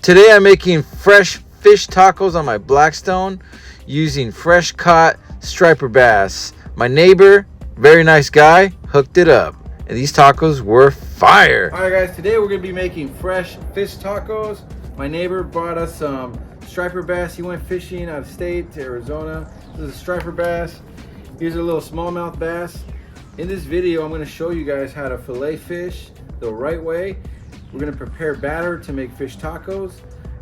Today I'm making fresh fish tacos on my Blackstone using fresh caught striper bass. My neighbor, very nice guy, hooked it up. And these tacos were fire. All right guys, today we're gonna be making fresh fish tacos. My neighbor brought us some striper bass. He went fishing out of state to Arizona. This is a striper bass. Here's a little smallmouth bass. In this video, I'm gonna show you guys how to fillet fish the right way. We're gonna prepare batter to make fish tacos,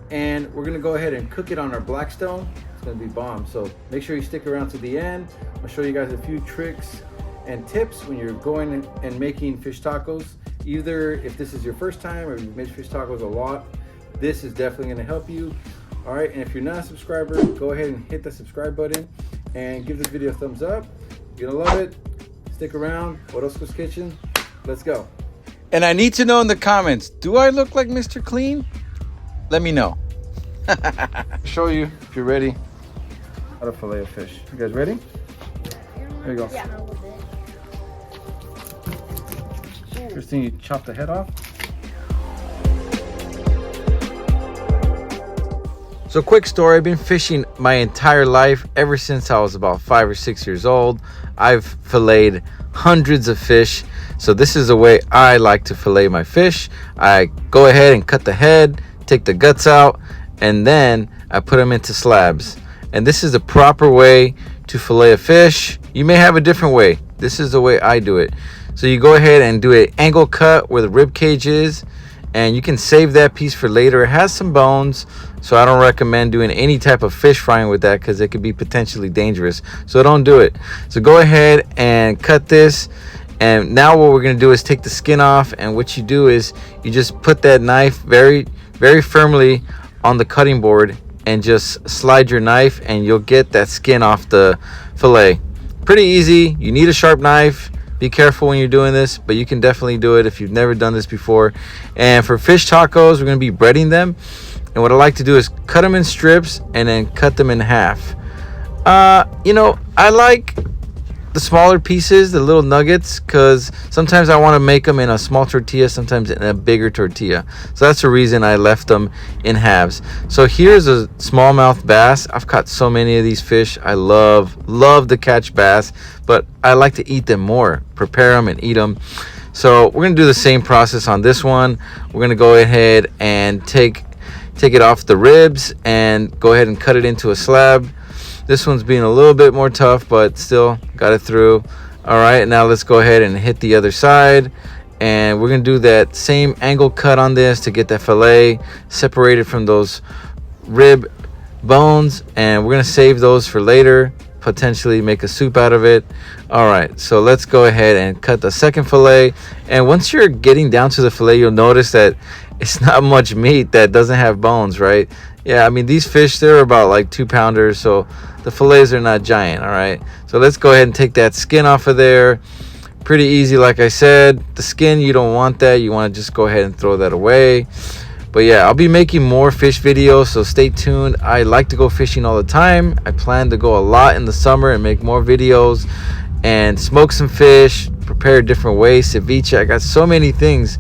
and we're gonna go ahead and cook it on our Blackstone. It's gonna be bomb, so make sure you stick around to the end. I'll show you guys a few tricks and tips when you're going and making fish tacos. Either if this is your first time or you've made fish tacos a lot, this is definitely gonna help you. All right, and if you're not a subscriber, go ahead and hit the subscribe button and give this video a thumbs up. You're gonna love it. Stick around. Orozco's Kitchen. Let's go. And I need to know in the comments, do I look like Mr. Clean? Let me know. Show you, if you're ready, how to fillet a fish. You guys ready? There you go. Yeah. First thing, you chop the head off. So quick story, I've been fishing my entire life, ever since I was about 5 or 6 years old. I've filleted hundreds of fish. So this is the way I like to fillet my fish. I go ahead and cut the head, take the guts out, and then I put them into slabs. And this is the proper way to fillet a fish. You may have a different way. This is the way I do it. So you go ahead and do an angle cut where the rib cage is, and you can save that piece for later. It has some bones, so I don't recommend doing any type of fish frying with that because it could be potentially dangerous. So don't do it. So go ahead and cut this. And now what we're going to do is take the skin off, and what you do is you just put that knife very, very firmly on the cutting board and just slide your knife, and you'll get that skin off the fillet. Pretty easy. You need a sharp knife. Be careful when you're doing this, but you can definitely do it if you've never done this before. And for fish tacos, we're going to be breading them. And what I like to do is cut them in strips and then cut them in half. I like the smaller pieces, the little nuggets, because sometimes I want to make them in a small tortilla, sometimes in a bigger tortilla. So that's the reason I left them in halves. So here's a smallmouth bass. I've caught so many of these fish. I love to catch bass, but I like to eat them more, prepare them and eat them. So we're going to do the same process on this one. We're going to go ahead and take it off the ribs and go ahead and cut it into a slab. This one's being a little bit more tough, but still got it through. All right, now let's go ahead and hit the other side. And we're gonna do that same angle cut on this to get that fillet separated from those rib bones. And we're gonna save those for later, potentially make a soup out of it. All right, so let's go ahead and cut the second fillet. And once you're getting down to the fillet, you'll notice that it's not much meat that doesn't have bones, right? Yeah, I mean, these fish, they're about like 2-pounders, so the fillets are not giant. All right, so let's go ahead and take that skin off of there. Pretty easy, like I said. The skin, you don't want that. You want to just go ahead and throw that away. But yeah, I'll be making more fish videos, so stay tuned. I like to go fishing all the time. I plan to go a lot in the summer and make more videos and smoke some fish, prepare different ways, ceviche. I got so many things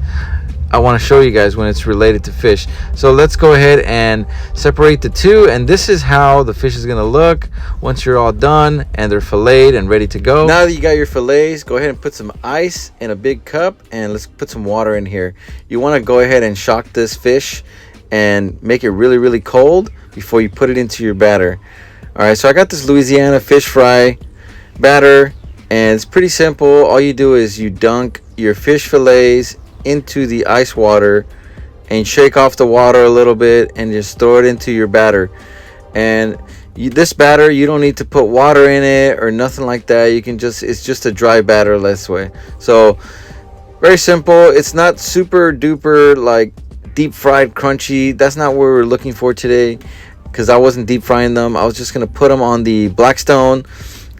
I want to show you guys when it's related to fish. So let's go ahead and separate the two, and this is how the fish is going to look once you're all done and they're filleted and ready to go. Now that you got your fillets, go ahead and put some ice in a big cup, and let's put some water in here. You want to go ahead and shock this fish and make it really, really cold before you put it into your batter. All right, so I got this Louisiana fish fry batter, and it's pretty simple. All you do is you dunk your fish fillets into the ice water and shake off the water a little bit and just throw it into your batter. And this batter, you don't need to put water in it or nothing like that. You can just, it's just a dry batter this way. So very simple. It's not super duper like deep fried crunchy. That's not what we're looking for today, because I wasn't deep frying them. I was just gonna put them on the Blackstone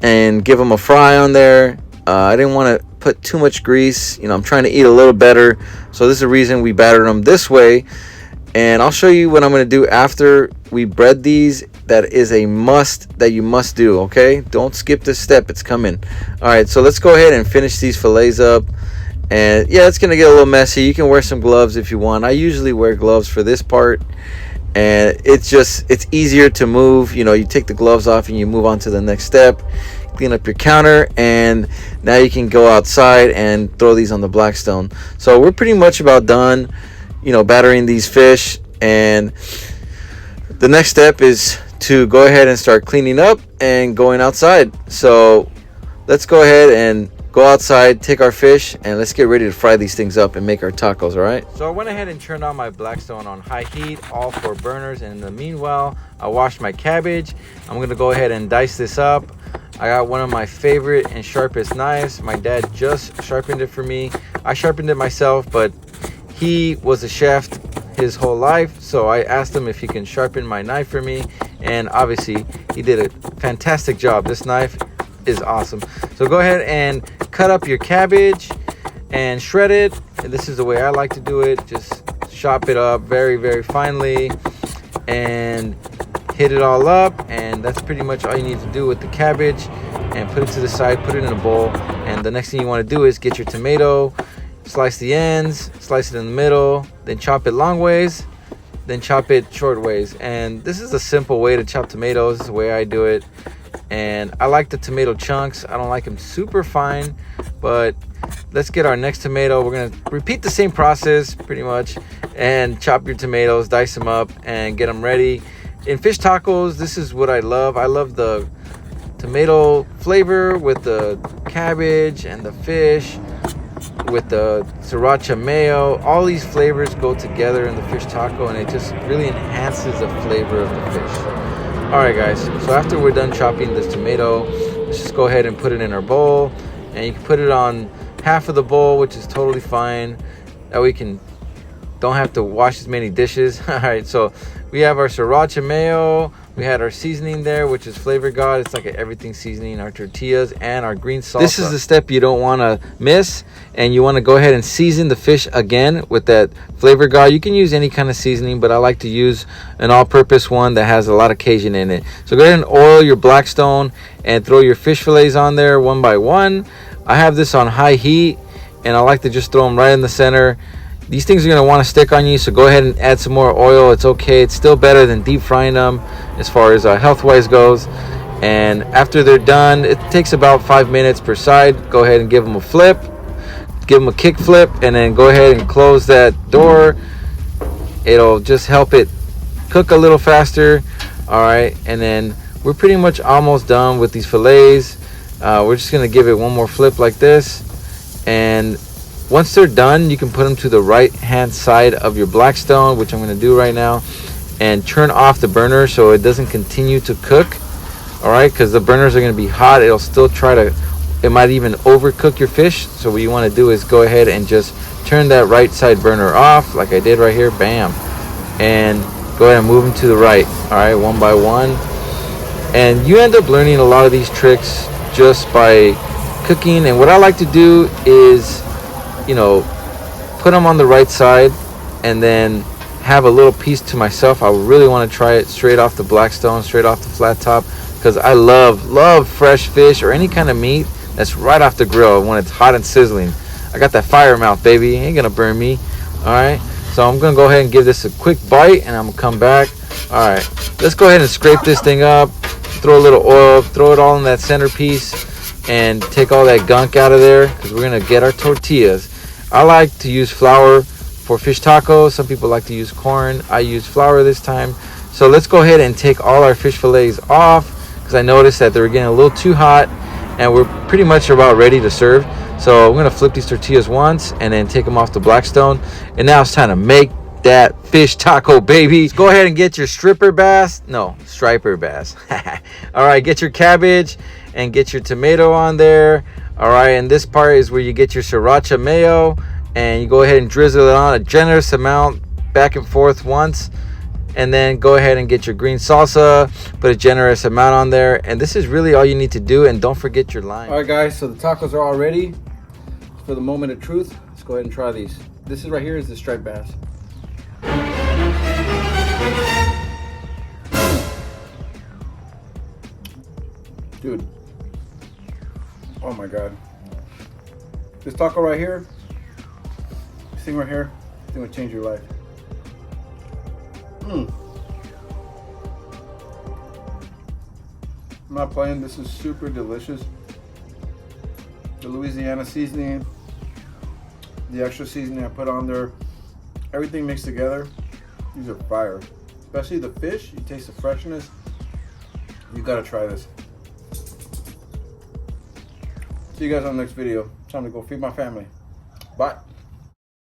and give them a fry on there. I didn't want to put too much grease. I'm trying to eat a little better, so this is the reason we battered them this way. And I'll show you what I'm going to do after we bread these. That is a must that you must do. Okay, don't skip this step, it's coming. All right, so let's go ahead and finish these fillets up. And yeah, it's gonna get a little messy. You can wear some gloves if you want. I usually wear gloves for this part, and it's easier to move. You know, you take the gloves off and you move on to the next step, clean up your counter, and now you can go outside and throw these on the Blackstone. So we're pretty much about done, you know, battering these fish. And the next step is to go ahead and start cleaning up and going outside. So let's go ahead and go outside, take our fish, and let's get ready to fry these things up and make our tacos. All right, so I went ahead and turned on my Blackstone on high heat, all 4 burners, and in the meanwhile I washed my cabbage. I'm gonna go ahead and dice this up. I got one of my favorite and sharpest knives. My dad just sharpened it for me. I sharpened it myself, but he was a chef his whole life, so I asked him if he can sharpen my knife for me, and obviously he did a fantastic job. This knife is awesome. So go ahead and cut up your cabbage and shred it. And this is the way I like to do it. Just chop it up very, very finely and hit it all up. And that's pretty much all you need to do with the cabbage. And put it to the side, put it in a bowl. And the next thing you want to do is get your tomato, slice the ends, slice it in the middle, then chop it long ways, then chop it short ways. And this is a simple way to chop tomatoes. This is the way I do it. And I like the tomato chunks. I don't like them super fine, but let's get our next tomato. We're gonna repeat the same process pretty much, and chop your tomatoes, dice them up, and get them ready. In fish tacos, this is what I love. I love the tomato flavor with the cabbage and the fish, with the sriracha mayo. All these flavors go together in the fish taco, and it just really enhances the flavor of the fish. Alright guys, so after we're done chopping this tomato, let's just go ahead and put it in our bowl. And you can put it on half of the bowl, which is totally fine. That way we don't have to wash as many dishes. Alright, so we have our sriracha mayo. We had our seasoning there, which is Flavor God. It's like an everything seasoning, our tortillas, and our green salsa. This is the step you don't want to miss, and you want to go ahead and season the fish again with that Flavor God. You can use any kind of seasoning, but I like to use an all-purpose one that has a lot of Cajun in it. So go ahead and oil your Blackstone and throw your fish fillets on there one by one. I have this on high heat, and I like to just throw them right in the center. These things are going to want to stick on you, so go ahead and add some more oil. It's okay. It's still better than deep frying them as far as health-wise goes. And after they're done, it takes about 5 minutes per side. Go ahead and give them a flip. Give them a kick flip, and then go ahead and close that door. It'll just help it cook a little faster. All right, and then we're pretty much almost done with these fillets. We're just going to give it one more flip like this. And once they're done, you can put them to the right hand side of your Blackstone, which I'm going to do right now, and turn off the burner so it doesn't continue to cook. All right, because the burners are going to be hot. It'll still it might even overcook your fish. So what you want to do is go ahead and just turn that right side burner off like I did right here. Bam. And go ahead and move them to the right. All right, one by one. And you end up learning a lot of these tricks just by cooking. And what I like to do is, you know, put them on the right side and then have a little piece to myself. I really want to try it straight off the Blackstone, straight off the flat top, because I love fresh fish or any kind of meat that's right off the grill when it's hot and sizzling. I got that fire mouth, baby. It ain't gonna burn me. All right, so I'm gonna go ahead and give this a quick bite, and I'm gonna come back. All right, let's go ahead and scrape this thing up, throw a little oil, throw it all in that centerpiece, and take all that gunk out of there, because we're gonna get our tortillas. I like to use flour for fish tacos. Some people like to use corn. I use flour this time. So let's go ahead and take all our fish fillets off, because I noticed that they were getting a little too hot, and we're pretty much about ready to serve. So I'm gonna flip these tortillas once and then take them off the Blackstone. And now it's time to make that fish taco, baby. Go ahead and get your striper bass. No, striper bass. All right, get your cabbage and get your tomato on there. All right, and this part is where you get your sriracha mayo, and you go ahead and drizzle it on a generous amount, back and forth once, and then go ahead and get your green salsa, put a generous amount on there, and this is really all you need to do. And don't forget your lime. All right guys, so the tacos are all ready. For the moment of truth, let's go ahead and try these. This is right here is the striped bass. Dude, oh my god, this taco right here thing right here, I think will change your life. I'm not playing, this is super delicious. The Louisiana seasoning, the extra seasoning I put on there, everything mixed together. These are fire. Especially the fish, you taste the freshness. You gotta try this. See you guys on the next video. Time to go feed my family. Bye.